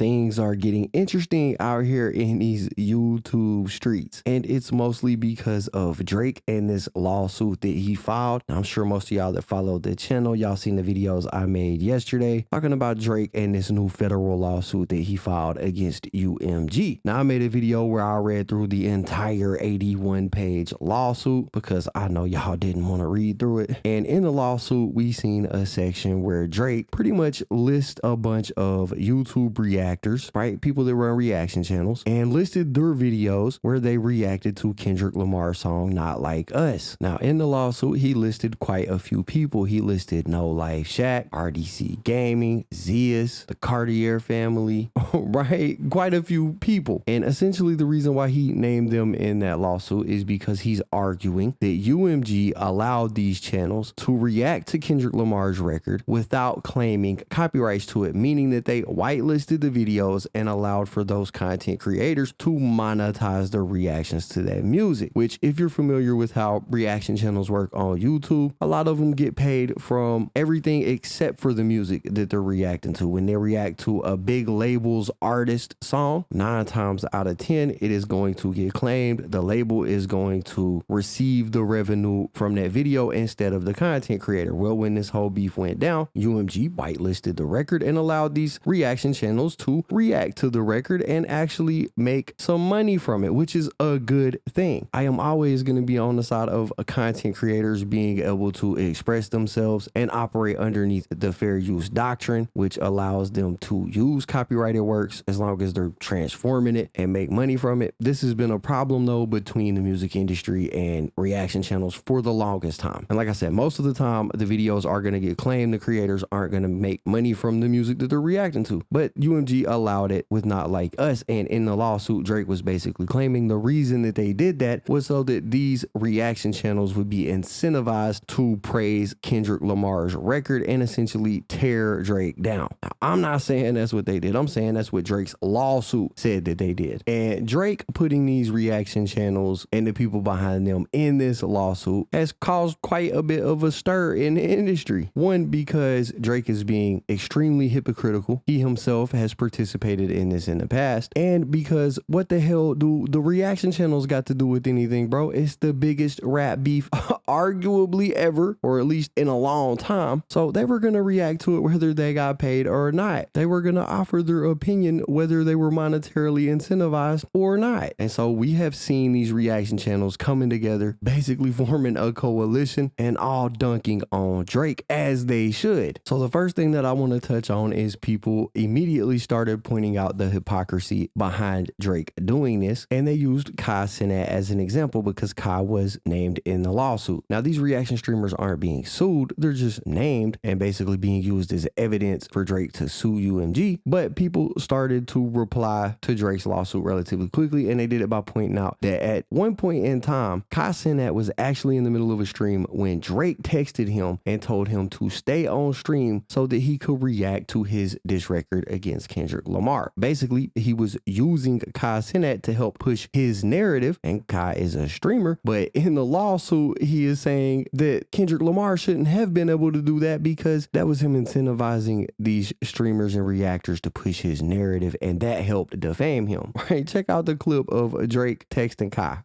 things are getting interesting out here in these YouTube streets. And it's mostly because of Drake and this lawsuit that he filed. I'm sure most of y'all that follow the channel, y'all seen the videos I made yesterday talking about Drake and this new federal lawsuit that he filed against UMG. Now, I made a video where I read through the entire 81-page lawsuit because I know y'all didn't want to read through it. And in the lawsuit, we seen a section where Drake pretty much lists a bunch of YouTube reactors, right? People that run reaction channels, and listed their videos where they reacted to Kendrick Lamar's song Not Like Us. Now, in the lawsuit, he listed quite a few people. He listed No Life Shaq, RDC Gaming, Zeus, the Cartier family, right? Quite a few people. And essentially the reason why he named them in that lawsuit is because he's arguing that UMG allowed these channels to react to Kendrick Lamar's record without claiming copyrights to it, meaning that they whitelisted the videos and allowed for those content creators to monetize their reactions to that music, which, if you're familiar with how reaction channels work on YouTube, a lot of them get paid from everything except for the music that they're reacting to. When they react to a big label's artist song, 9 times out of 10, it is going to get claimed. The label is going to receive the revenue from that video instead of the content creator. Well, when this whole beef went down, UMG whitelisted the record and allowed these reaction channels to react to the record and actually make some money from it, which is a good thing. I am always going to be on the side of content creators being able to express themselves and operate underneath the fair use doctrine, which allows them to use copyrighted works as long as they're transforming it and make money from it. This has been a problem though between the music industry and reaction channels for the longest time. And like I said, most of the time the videos are going to get claimed. The creators aren't going to make money from the music that they're reacting to, but UMG allowed it with Not Like Us. And in the lawsuit, Drake was basically claiming the reason that they did that was so that these reaction channels would be incentivized to praise Kendrick Lamar's record and essentially tear Drake down. Now, I'm not saying that's what they did. I'm saying that's what Drake's lawsuit said that they did. And Drake putting these reaction channels and the people behind them in this lawsuit has caused quite a bit of a stir in the industry. One, because Drake is being extremely hypocritical. He himself has participated in this in the past. And because what the hell do the reaction channels got to do with anything, bro? It's the biggest rap beef arguably ever, or at least in a long time. So they were going to react to it whether they got paid or not. They were going to offer their opinion whether they were monetarily incentivized or not. And so we have seen these reaction channels coming together, basically forming a coalition and all dunking on Drake as they should. So the first thing that I want to touch on is people immediately started pointing out the hypocrisy behind Drake doing this. And they used Kai Cenat as an example because Kai was named in the lawsuit. Now, these reaction streamers aren't being sued. They're just named and basically being used as evidence for Drake to sue UMG. But people started to reply to Drake's lawsuit relatively quickly. And they did it by pointing out that at one point in time, Kai Cenat was actually in the middle of a stream when Drake texted him and told him to stay on stream so that he could react to his diss record against Kendrick Lamar. Basically, he was using Kai Cenat to help push his narrative, and Kai is a streamer, but in the lawsuit, he is saying that Kendrick Lamar shouldn't have been able to do that because that was him incentivizing these streamers and reactors to push his narrative, and that helped defame him. Right? Check out the clip of Drake texting Kai.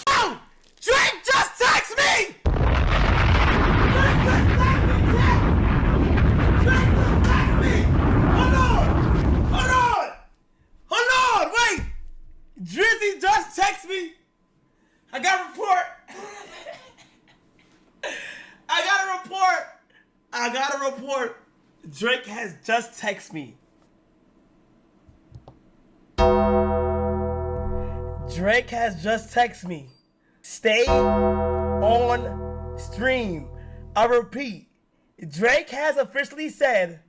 Oh! Drake just text me! Drizzy just text me. I got a report. I got a report. Drake has just texted me. Drake has just texted me. Stay on stream. I repeat, Drake has officially said,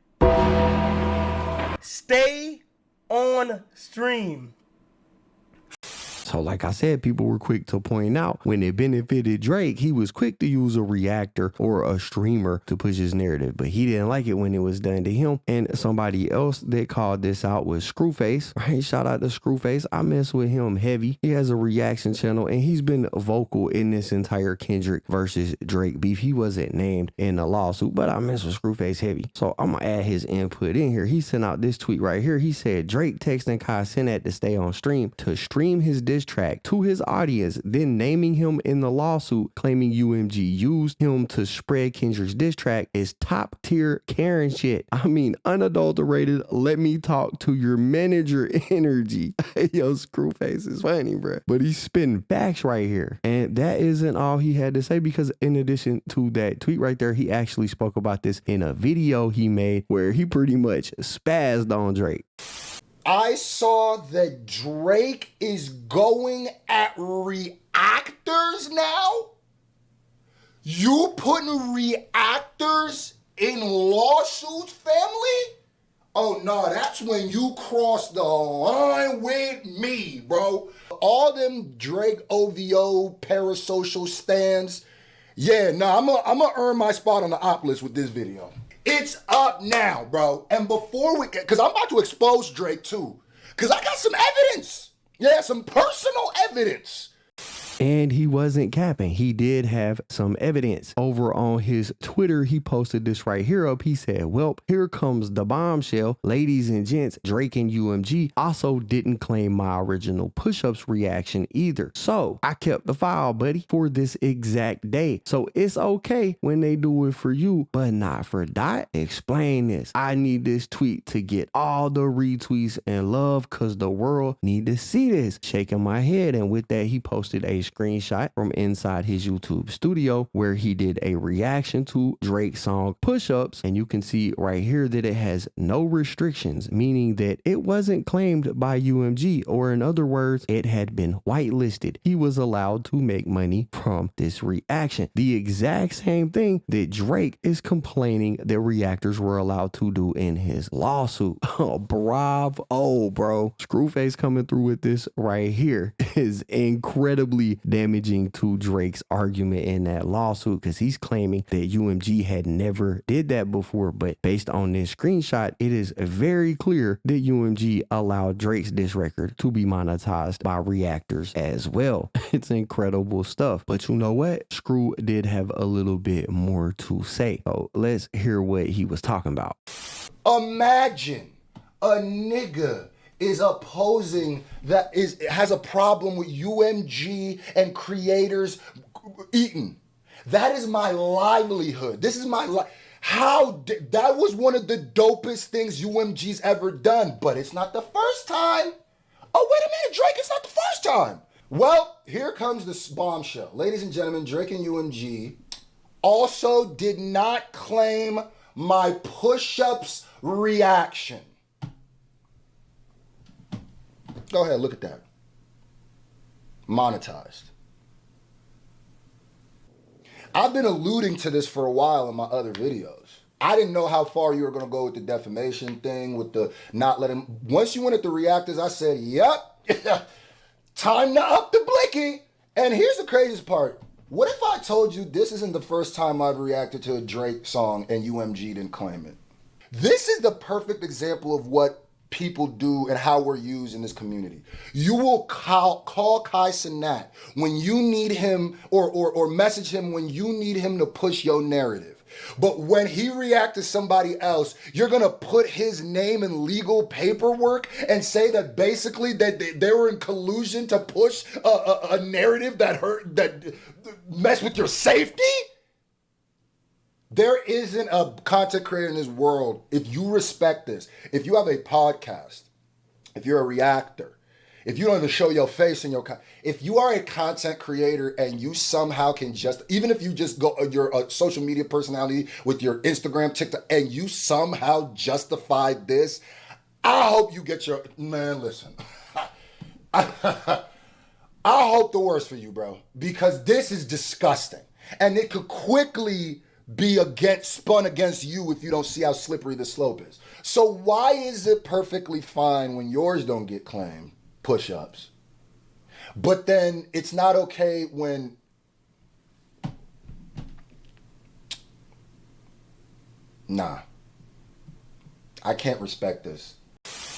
stay on stream. So like I said, people were quick to point out when it benefited Drake, he was quick to use a reactor or a streamer to push his narrative, but he didn't like it when it was done to him. And somebody else that called this out was Screwface, right? Shout out to Screwface. I mess with him heavy. He has a reaction channel and he's been vocal in this entire Kendrick versus Drake beef. He wasn't named in the lawsuit, but I mess with Screwface heavy. So I'm gonna add his input in here. He sent out this tweet right here. He said Drake texting Kai Cenat to stay on stream to stream his diss track to his audience, then naming him in the lawsuit, claiming UMG used him to spread Kendrick's diss track is top tier Karen shit. I mean, unadulterated, let me talk to your manager energy. Yo, Screwface is funny, bro. But he's spitting facts right here. And that isn't all he had to say, because in addition to that tweet right there, he actually spoke about this in a video he made where he pretty much spazzed on Drake. I saw that Drake is going at reactors now. You putting reactors in lawsuits, family? Oh no, that's when you cross the line with me, bro. All them Drake OVO parasocial stands. Yeah, I'm gonna earn my spot on the op list with this video. It's up now, bro. And before we get, because I'm about to expose Drake too, because I got some evidence. Yeah, some personal evidence. And he wasn't capping. He did have some evidence. Over on his Twitter, he posted this right here up. He said, well, here comes the bombshell. Ladies and gents, Drake and UMG also didn't claim my original push-ups reaction either. So I kept the file, buddy, for this exact day. So it's okay when they do it for you, but not for Dot. Explain this. I need this tweet to get all the retweets and love because the world need to see this. Shaking my head. And with that, he posted a screenshot from inside his YouTube studio where he did a reaction to Drake's song Push-Ups, and you can see right here that it has no restrictions, meaning that it wasn't claimed by UMG, or in other words, it had been whitelisted. He was allowed to make money from this reaction. The exact same thing that Drake is complaining that reactors were allowed to do in his lawsuit. Oh, bravo, bro. Screwface coming through with this right here is incredibly damaging to Drake's argument in that lawsuit, because he's claiming that UMG had never did that before. But based on this screenshot, it is very clear that UMG allowed Drake's diss record to be monetized by reactors as well. It's incredible stuff. But you know what? Screw did have a little bit more to say. So let's hear what he was talking about. Imagine a nigga is opposing that has a problem with UMG and creators eating. That is my livelihood. This is my life. That was one of the dopest things UMG's ever done, but it's not the first time. Oh, wait a minute, Drake, it's not the first time. Well, here comes this bombshell. Ladies and gentlemen, Drake and UMG also did not claim my push-ups reaction. Go ahead, look at that. Monetized. I've been alluding to this for a while in my other videos. I didn't know how far you were going to go with the defamation thing, with the not letting... Once you went at the reactors, I said, yep, time to up the blicky. And here's the craziest part. What if I told you this isn't the first time I've reacted to a Drake song and UMG didn't claim it? This is the perfect example of what people do and how we're used in this community. You will call Kai Cenat when you need him, or message him when you need him to push your narrative. But when he reacts to somebody else, you're gonna put his name in legal paperwork and say that basically that they were in collusion to push a narrative that mess with your safety? There isn't a content creator in this world, if you respect this, if you have a podcast, if you're a reactor, if you don't even show your face in if you are a content creator and you somehow can even if you just go, you're a social media personality with your Instagram, TikTok, and you somehow justify this, I hope you get man, listen. I hope the worst for you, bro, because this is disgusting. And it could quickly be spun against you if you don't see how slippery the slope is. So why is it perfectly fine when yours don't get claimed? Push-ups. But then it's not okay when nah. I can't respect this.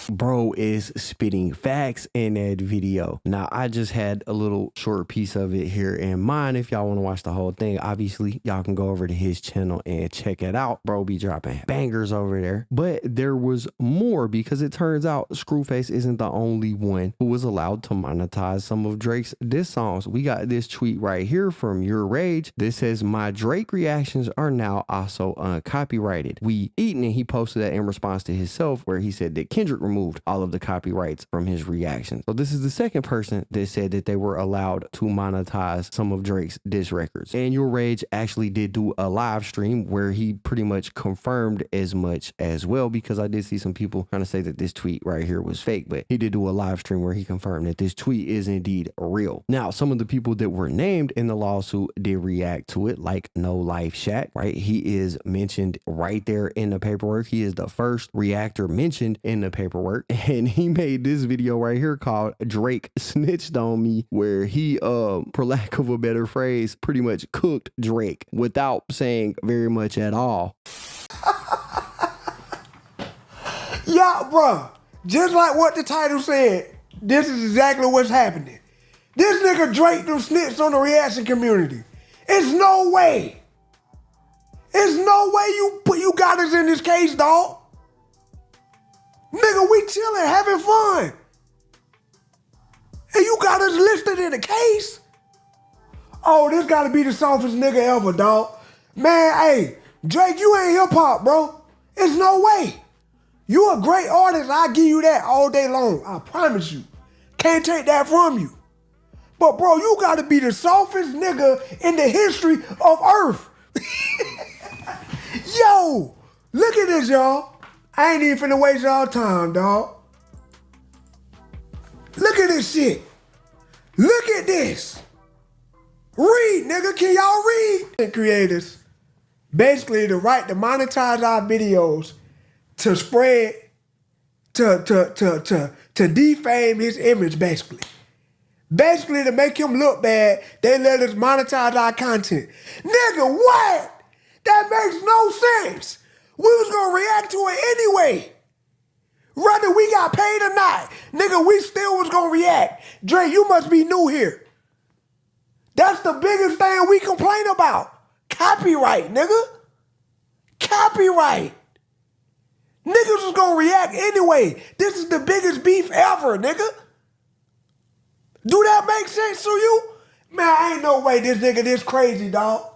Bro is spitting facts in that video. Now, I just had a little short piece of it here in mind. If y'all want to watch the whole thing, obviously, y'all can go over to his channel and check it out. Bro be dropping bangers over there. But there was more, because it turns out Screwface isn't the only one who was allowed to monetize some of Drake's diss songs. We got this tweet right here from Your Rage. This says, my Drake reactions are now also uncopyrighted. We eaten, and he posted that in response to himself, where he said that Kendrick removed all of the copyrights from his reaction. So this is the second person that said that they were allowed to monetize some of Drake's diss records. And Your Rage actually did do a live stream where he pretty much confirmed as much as well, because I did see some people trying to say that this tweet right here was fake, but he did do a live stream where he confirmed that this tweet is indeed real. Now, some of the people that were named in the lawsuit did react to it, like No Life Shaq, right? He is mentioned right there in the paperwork. He is the first reactor mentioned in the paperwork. And he made this video right here called Drake Snitched on Me, where he, for lack of a better phrase, pretty much cooked Drake without saying very much at all. Yeah, bro. Just like what the title said, this is exactly what's happening. This nigga Drake done snitched on the reaction community. It's no way. It's no way you got us in this case, dog. Nigga, we chilling, having fun. And you got us listed in the case? Oh, this gotta be the softest nigga ever, dog. Man, hey, Drake, you ain't hip-hop, bro. It's no way. You a great artist, I'll give you that all day long. I promise you. Can't take that from you. But, bro, you gotta be the softest nigga in the history of Earth. Yo, look at this, y'all. I ain't even finna waste y'all time, dog. Look at this shit. Look at this. Read, nigga. Can y'all read? The creators, basically the right to monetize our videos, to spread, to defame his image, basically. Basically to make him look bad, they let us monetize our content. Nigga, what? That makes no sense. We was gonna react to it anyway. Whether we got paid or not, nigga, we still was gonna react. Dre, you must be new here. That's the biggest thing we complain about. Copyright, nigga. Copyright. Niggas was gonna react anyway. This is the biggest beef ever, nigga. Do that make sense to you? Man, ain't no way this nigga this crazy, dog.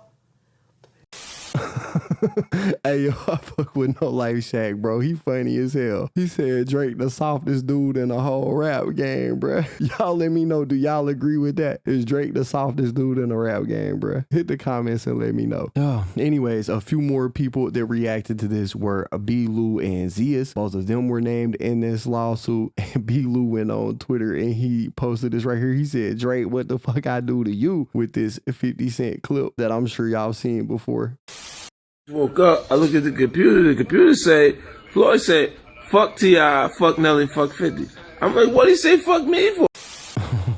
Hey, yo, I fuck with No Life Shaq, bro. He funny as hell. He said Drake the softest dude in the whole rap game, bro. Y'all let me know, do y'all agree with that? Is Drake the softest dude in the rap game, bro? Hit the comments and let me know. Anyways, a few more people that reacted to this were B-Lou and Zias. Both of them were named in this lawsuit. And B-Lou went on Twitter and he posted this right here. He said, Drake, what the fuck I do to you, with this 50 Cent clip that I'm sure y'all seen before. Woke up, I look at the computer said, Floyd said, fuck T.I., fuck Nelly, fuck 50. I'm like, what did he say fuck me for?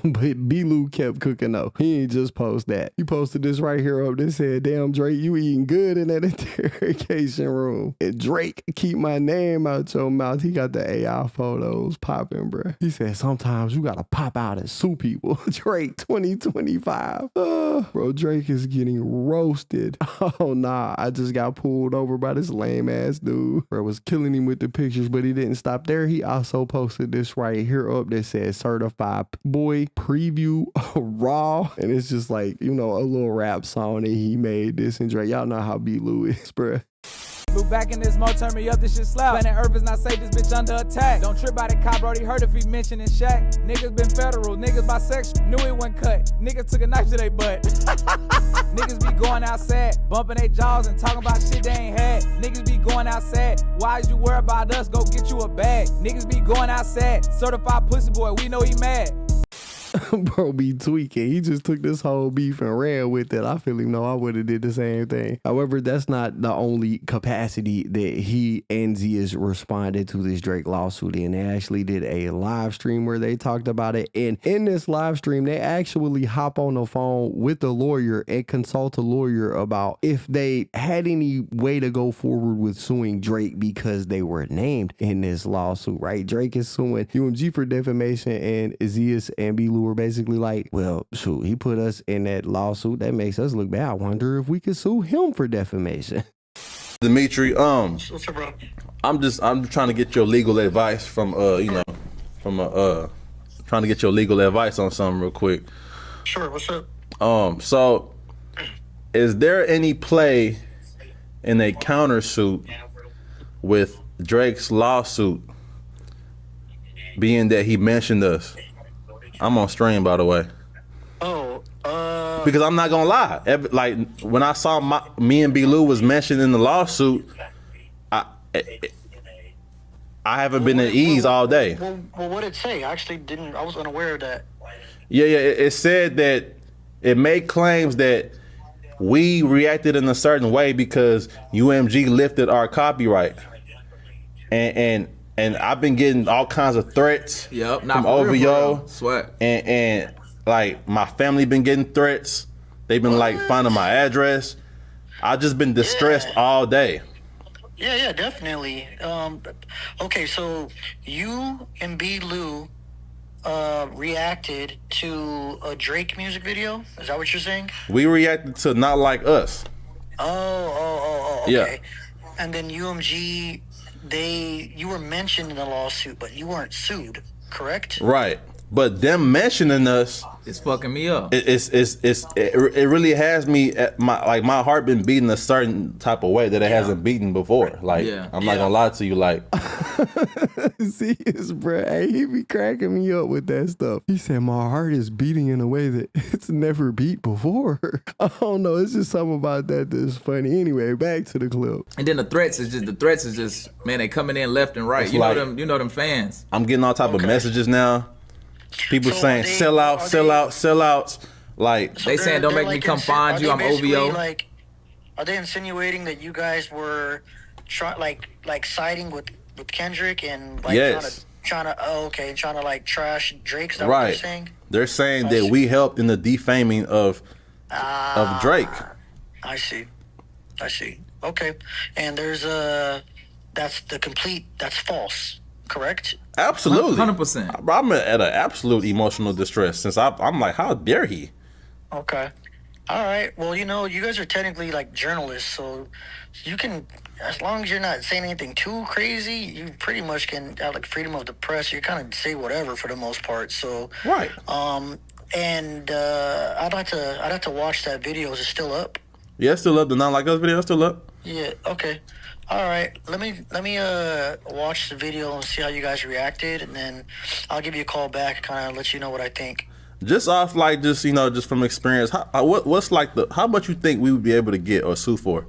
But B-Lou kept cooking up. He ain't just post that. He posted this right here up that said, damn, Drake, you eating good in that interrogation room. And Drake, keep my name out your mouth. He got the AI photos popping, bro. He said, sometimes you gotta pop out and sue people. Drake 2025. Bro, Drake is getting roasted. Oh, nah, I just got pulled over by this lame ass dude. Bro was killing him with the pictures, but he didn't stop there. He also posted this right here up that says certified boy preview raw, and it's just like, you know, a little rap song that he made. This and Drake, y'all know how B-Lou is, bruh. Look back in this mo, turn me up, this shit slap. Planet Earth is not safe, this bitch under attack. Don't trip by the cop, already heard if he mentioning Shaq. Niggas been federal, niggas bisexual, knew it wasn't cut. Niggas took a knife to their butt. Niggas be going outside, bumping their jaws and talking about shit they ain't had. Niggas be going outside, why is you worried about us, go get you a bag. Niggas be going outside, certified pussy boy, we know he mad. Bro be tweaking. He just took this whole beef and ran with it. I feel him. No, I would have did the same thing. However, that's not the only capacity that he and Zias responded to this Drake lawsuit in. They actually did a live stream where they talked about it. And in this live stream, they actually hop on the phone with the lawyer and consult a lawyer about if they had any way to go forward with suing Drake because they were named in this lawsuit, right? Drake is suing UMG for defamation, and Zias and B-Lou were basically like, well, shoot, he put us in that lawsuit. That makes us look bad. I wonder if we could sue him for defamation. Dimitri, What's up, bro? I'm trying to get your legal advice from trying to get your legal advice on something real quick. Sure, what's up? So is there any play in a countersuit with Drake's lawsuit, being that he mentioned us? I'm on stream, by the way. Oh, Because I'm not gonna lie, like when I saw me and B-Lou was mentioned in the lawsuit, I haven't been at ease all day. Well, what did it say? I actually didn't. I was unaware of that. Yeah. It said that it made claims that we reacted in a certain way because UMG lifted our copyright, and I've been getting all kinds of threats. Yep, from OVO. Sweat. And like my family been getting threats. They've been like finding my address. I just been distressed all day. Yeah, definitely. Okay, so you and B-Lou reacted to a Drake music video? Is that what you're saying? We reacted to Not Like Us. Oh, okay. Yeah. And then UMG, you were mentioned in the lawsuit, but you weren't sued, correct? Right. But them mentioning us, it's fucking me up. It really has me at my heart been beating a certain type of way that it hasn't beaten before. Like I'm not gonna lie to you, like See his bro, hey, he be cracking me up with that stuff. He said my heart is beating in a way that it's never beat before. I don't know, it's just something about that that's funny. Anyway, back to the clip. And then the threats is just man, they coming in left and right. It's You like- know them fans. I'm getting all type of messages now. People So saying sellouts. Like They saying, "Don't make me come find you, I'm OVO." Like, are they insinuating that you guys were siding with Kendrick and like Yes. trying to like trash Drake? Is that what they're right. saying? They're saying that we helped in the defaming of Drake. I see. Okay, and there's that's false, correct? Absolutely. 100%. I'm at an absolute emotional distress since I'm like, how dare he? Okay. All right. Well, you guys are technically like journalists, so you can, as long as you're not saying anything too crazy, you pretty much can have like freedom of the press. You kind of say whatever for the most part. So Right. and I'd like to watch that video. Is it still up? Yeah, it's still up. The Not Like Us video is still up. Yeah. Okay. All right. Let me watch the video and see how you guys reacted, and then I'll give you a call back, kind of let you know what I think. Just off like just from experience, what's like how much you think we would be able to get or sue for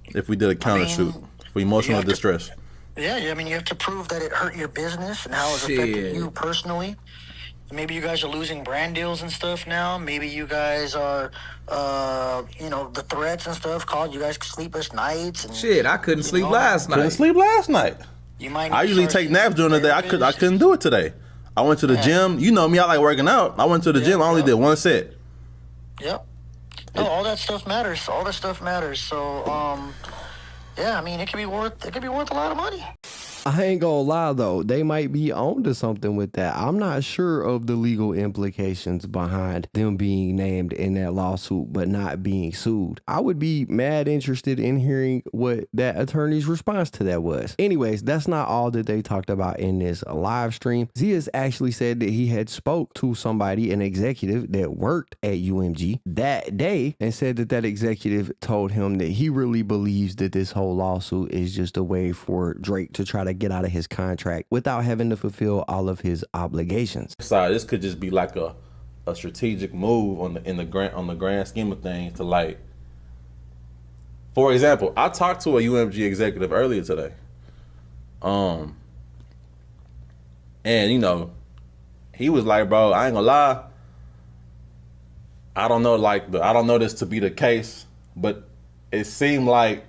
if we did a countersuit for emotional distress? Yeah, I mean, you have to prove that it hurt your business and how it's affected you personally. Maybe you guys are losing brand deals and stuff now. Maybe you guys are, the threats and stuff called you guys sleepless nights. And, Shit, I couldn't sleep last night. Couldn't sleep last night. You might. I usually take naps during the day. I couldn't do it today. I went to the gym. You know me, I like working out. I went to the gym. I only did one set. Yep. No, all that stuff matters. All that stuff matters. So, yeah, I mean, it could be worth a lot of money. I ain't gonna lie though, they might be onto something with that. I'm not sure of the legal implications behind them being named in that lawsuit but not being sued. I would be mad interested in hearing what that attorney's response to that was. Anyways, that's not all that they talked about in this live stream. Zias actually said that he had spoke to somebody, an executive that worked at UMG that day, and said that that executive told him that he really believes that this whole lawsuit is just a way for Drake to try to get out of his contract without having to fulfill all of his obligations. Sorry, this could just be like a strategic move on the grand scheme of things to like. For example, I talked to a UMG executive earlier today. And he was like, bro, I ain't gonna lie, I don't know, like I don't know this to be the case, but it seemed like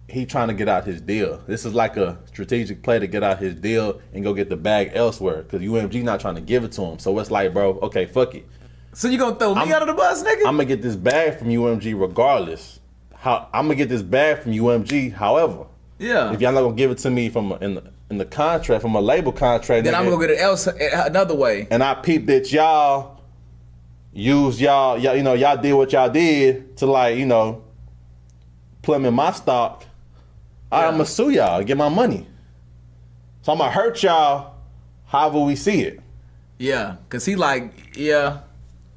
he trying to get out his deal. This is like a strategic play to get out his deal and go get the bag elsewhere because UMG not trying to give it to him. So it's like, bro, okay, fuck it. So you gonna throw me under the bus, nigga? I'm gonna get this bag from UMG regardless. I'm gonna get this bag from UMG. However, yeah, if y'all not gonna give it to me from in the contract, from a label contract, then nigga, I'm gonna get it another way. And I peeped that y'all used y'all did what y'all did to, like, plummet my stock. I'm gonna sue y'all, get my money. So I'm gonna hurt y'all however we see it. Yeah, cause he like, yeah,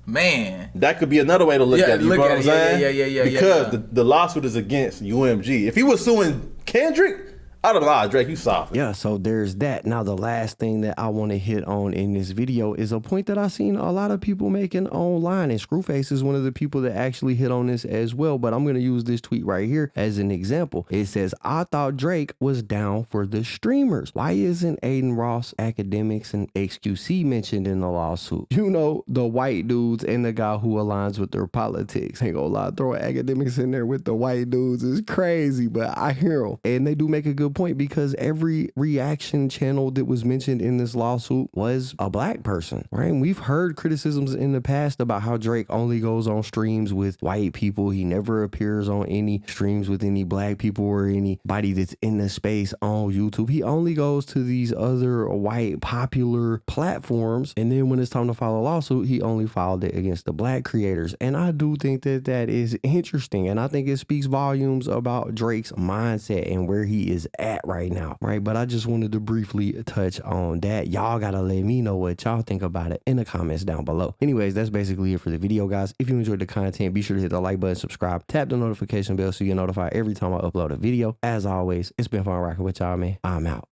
man. That could be another way to look at it. You know what I'm saying? Yeah. Because the lawsuit is against UMG. If he was suing Kendrick, I don't know, Drake, you soft. Yeah, so there's that. Now, the last thing that I want to hit on in this video is a point that I've seen a lot of people making online, and Screwface is one of the people that actually hit on this as well, but I'm going to use this tweet right here as an example. It says, I thought Drake was down for the streamers. Why isn't Aiden Ross, Academics, and XQC mentioned in the lawsuit? You know, the white dudes and the guy who aligns with their politics. Ain't gonna lie, throwing Academics in there with the white dudes is crazy, but I hear them. And they do make a good point because every reaction channel that was mentioned in this lawsuit was a black person, right? And we've heard criticisms in the past about how Drake only goes on streams with white people. He never appears on any streams with any black people or anybody that's in the space on YouTube. He only goes to these other white popular platforms. And then when it's time to file a lawsuit, he only filed it against the black creators. And I do think that that is interesting. And I think it speaks volumes about Drake's mindset and where he is at right now, right? But I just wanted to briefly touch on that. Y'all gotta let me know what y'all think about it in the comments down below. Anyways, that's basically it for the video, guys. If you enjoyed the content, be sure to hit the like button, subscribe, tap the notification bell so you get notified every time I upload a video. As always, it's been fun rocking with y'all, man. I'm out.